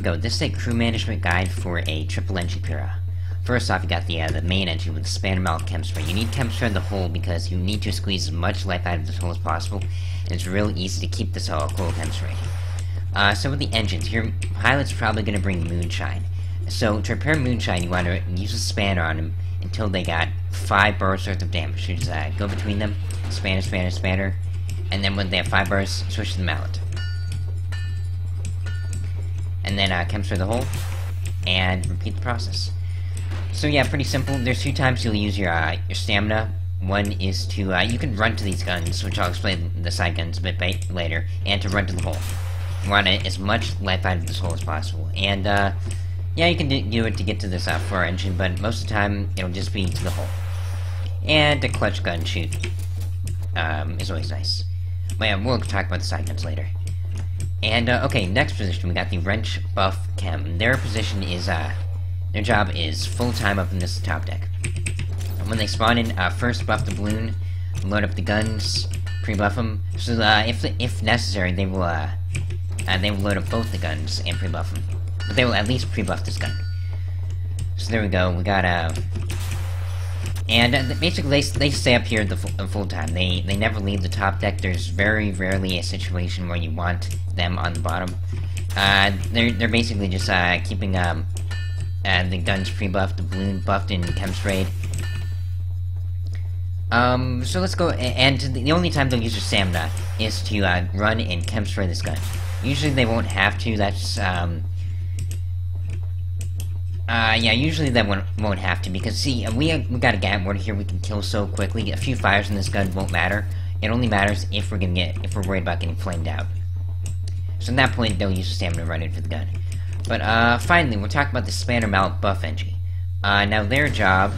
go. This is a crew management guide for a triple engine Pyra. First off, you got the main engine with the spanner mount chem spray. You need chem spray in the hull because you need to squeeze as much life out of this hull as possible, and it's real easy to keep this hull cool chem spray. So with the engines, your pilot's probably going to bring moonshine. So to repair moonshine, you want to use a spanner on them until they got 5 bars worth of damage. You just go between them, spanner, and then when they have 5 bars, switch to the mallet. And then chem spray the hull, and repeat the process. So yeah, pretty simple. There's 2 times you'll use your stamina. One is to, you can run to these guns, which I'll explain the side guns a bit later, and to run to the hull. You want as much life out of this hull as possible. And, yeah, you can do it to get to this 4 engine, but most of the time, it'll just be to the hull. And a clutch gun shoot is always nice. But yeah, we'll talk about the side guns later. And, okay, next position, we got the wrench buff chem. Their position is, their job is full-time up in this top deck. When they spawn in, first buff the balloon, load up the guns, pre-buff them. So, if necessary, they will load up both the guns and pre-buff them. But they will at least pre-buff this gun. So there we go, we got, and basically they stay up here the full time. They never leave the top deck. There's very rarely a situation where you want them on the bottom. They're basically just, keeping, the guns pre-buffed, the balloon buffed and chem sprayed. So let's go, and the only time they'll use their stamina is to, run and chem spray this gun. Usually they won't have to, that's, yeah, usually they won't have to, because, see, we got a gat mortar here we can kill so quickly. A few fires in this gun won't matter. It only matters if we're worried about getting flamed out. So at that point, they'll use the stamina to run in for the gun. But, finally, we'll talk about the spanner mount buff engine. Now their job...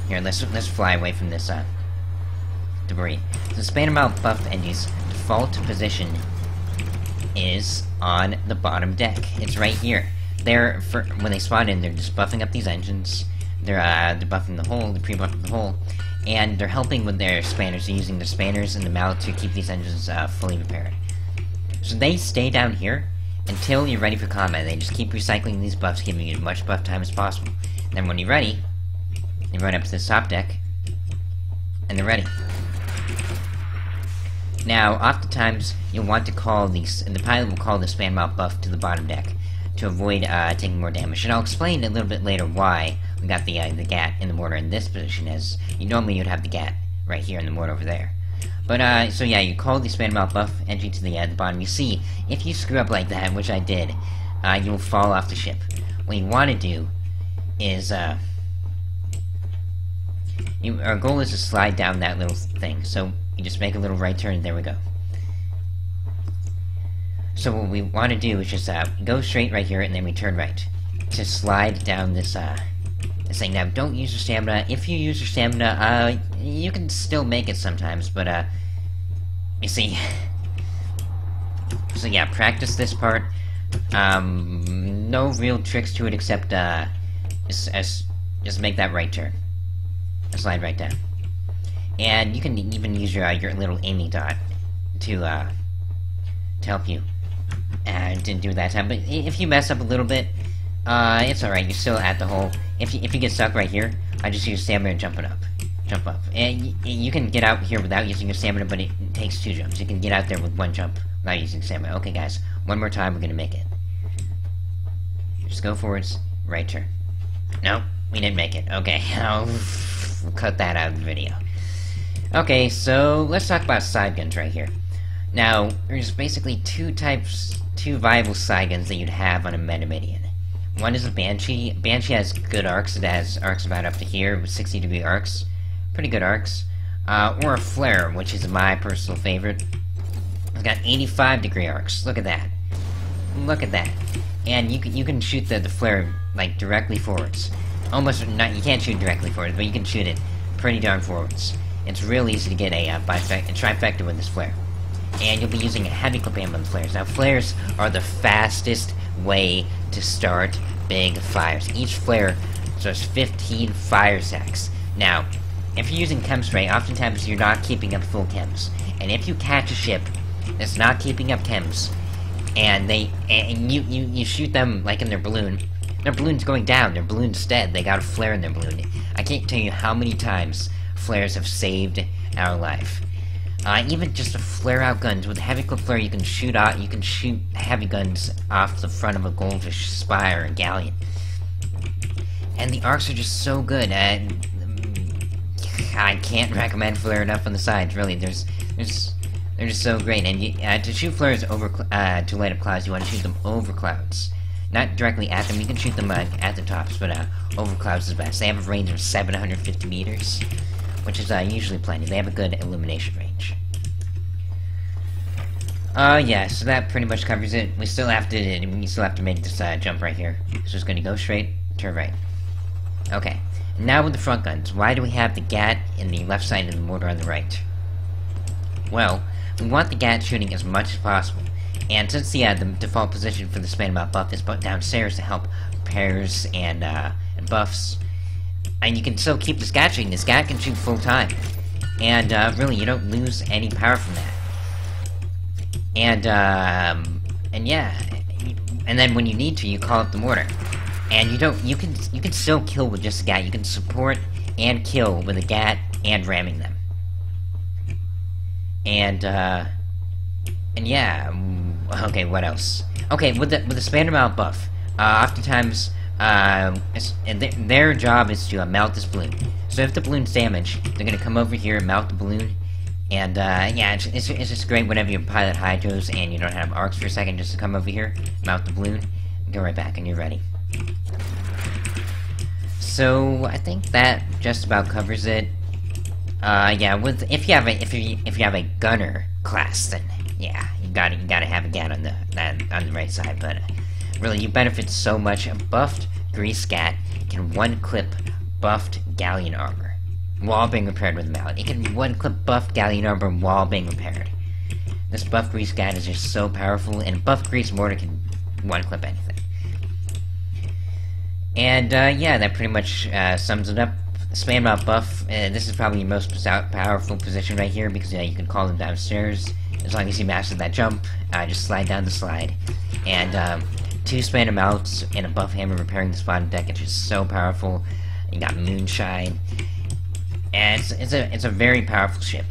Here, let's fly away from this, debris. The spanner mount buff engine's default position is on the bottom deck. It's right here. When they spawn in, they're just buffing up these engines. They're buffing the hull, they're pre-buffing the hull, and they're helping with their spanners. They're using their spanners and the mallet to keep these engines fully repaired. So they stay down here until you're ready for combat. They just keep recycling these buffs, giving you as much buff time as possible. And then when you're ready, you run up to the top deck, and they're ready. Now, oftentimes, you'll want to call these, and the pilot will call the span mount buff to the bottom deck to avoid taking more damage. And I'll explain a little bit later why we got the gat in the mortar in this position, as normally you'd have the gat right here and the mortar over there. But, so yeah, you call the span mount buff entry to the bottom. You see, if you screw up like that, which I did, you'll fall off the ship. What you want to do is, our goal is to slide down that little thing, so you just make a little right turn, and there we go. So what we want to do is just go straight right here, and then we turn right to slide down this thing. Now, don't use your stamina. If you use your stamina, you can still make it sometimes, but you see. So yeah, practice this part. No real tricks to it except just make that right turn. Slide right down. And you can even use your little aiming dot to help you. Didn't do it that time, but if you mess up a little bit, it's alright, you're still at the hole. If you get stuck right here, I just use stamina and jump up. And you can get out here without using your stamina, but it takes 2 jumps. You can get out there with 1 jump without using stamina. Okay guys, one more time, we're gonna make it. Just go forwards, right turn. No, we didn't make it. Okay, we'll cut that out of the video. Okay, so let's talk about side guns right here. Now, there's basically 2 viable side guns that you'd have on a Metamidian. One is a Banshee. Banshee has good arcs. It has arcs about up to here, with 60-degree arcs. Pretty good arcs. Or a Flare, which is my personal favorite. It's got 85-degree arcs. Look at that. Look at that. And you can shoot the Flare, like, directly forwards. Almost not, you can't shoot directly forwards, but you can shoot it pretty darn forwards. It's real easy to get a trifecta with this Flare. And you'll be using a heavy clip ammo on the flares. Now, flares are the fastest way to start big fires. Each flare starts 15 fire sacks. Now, if you're using chem spray, oftentimes you're not keeping up full chems. And if you catch a ship that's not keeping up chems, and you shoot them like in their balloon. Their balloon's going down. Their balloon's dead. They got a flare in their balloon. I can't tell you how many times flares have saved our life. Even just a flare-out guns with a heavy clip flare, you can shoot heavy guns off the front of a goldfish spire or galleon. And the arcs are just so good. And I can't recommend flare enough on the sides. Really, they're just so great. And to shoot flares over to light up clouds, you want to shoot them over clouds. Not directly at them. You can shoot them at the tops, but over clouds is best. They have a range of 750 meters, which is usually plenty. They have a good illumination range. Yeah, so that pretty much covers it. We still have to make this jump right here. So it's gonna go straight, turn right. Okay, now with the front guns, why do we have the GAT in the left side and the mortar on the right? Well, we want the GAT shooting as much as possible. And since the default position for the Spam Out buff is put downstairs to help repairs and buffs, and you can still keep the SCAT shooting. The SCAT can shoot full time, and really, you don't lose any power from that. And yeah, and then when you need to, you call up the mortar, and you can still kill with just a GAT. You can support and kill with a GAT and ramming them. And yeah, okay, what else? Okay, with the Spam Out buff, oftentimes, their job is to melt this balloon. So if the balloon's damaged, they're gonna come over here and melt the balloon. And yeah, it's just great whenever you pilot hydros and you don't have arcs for a second, just to come over here, mount the balloon, and go right back, and you're ready. So I think that just about covers it. Yeah, if you have a gunner class, then yeah, you gotta have a GAT on the right side. But really, you benefit so much. A buffed grease GAT can one-clip buffed galleon armor while being repaired with a mallet. It can one-clip buff galleon armor while being repaired. This buff grease GAT is just so powerful, and buff grease mortar can one-clip anything. And yeah, that pretty much sums it up. Spam Out buff, this is probably your most powerful position right here, because you can call them downstairs. As long as you master that jump, just slide down the slide. And 2 Spam Outs and a buff hammer repairing the bottom deck, it's just so powerful. You got Moonshine. And it's a very powerful ship.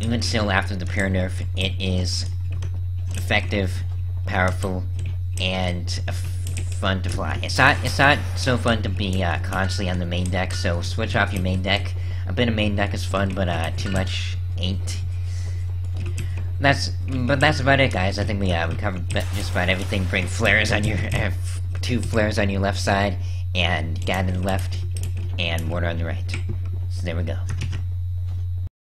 Even still, after the Pyra nerf, it is effective, powerful, and fun to fly. It's not so fun to be constantly on the main deck. So switch off your main deck. A bit of main deck is fun, but too much ain't. That's about it, guys. I think we covered just about everything. Bring flares on your 2 flares on your left side, and GAT on the left, and mortar on the right. So there we go.